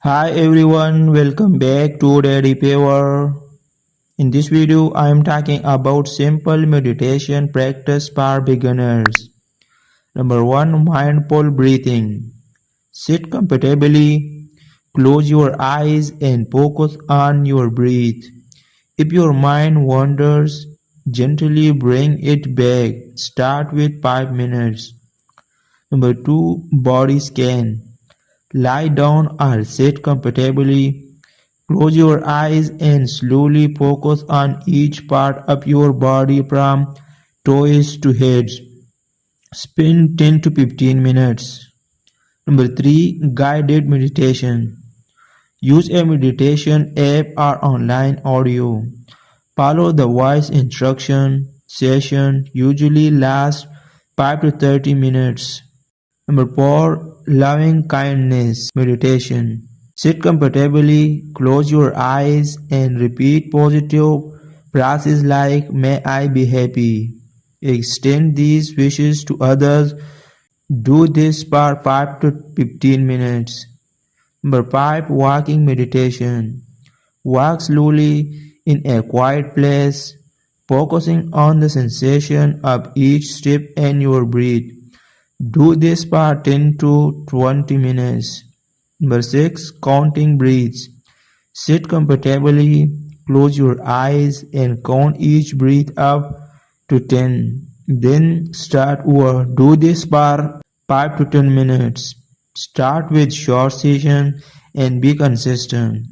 Hi everyone, welcome back to Daddy Power. In this video, I am talking about simple meditation practice for beginners. Number 1. Mindful breathing. Sit comfortably, close your eyes and focus on your breath. If your mind wanders, gently bring it back. Start with 5 minutes. Number 2. Body scan. Lie down or sit comfortably. Close your eyes and slowly focus on each part of your body from toes to head. Spend 10 to 15 minutes. Number 3. Guided meditation. Use a meditation app or online audio. Follow the voice instruction. Session usually lasts 5 to 30 minutes. Number 4. Loving kindness meditation. Sit comfortably, close your eyes and repeat positive phrases like may I be happy. Extend these wishes to others. Do this for 5 to 15 minutes. Number 5. Walking meditation. Walk slowly in a quiet place, focusing on the sensation of each step and your breath. Do this for 10 to 20 minutes. Number 6. Counting breaths. Sit comfortably, close your eyes and count each breath up to 10. Then start over. Do this for 5 to 10 minutes. Start with short session and be consistent.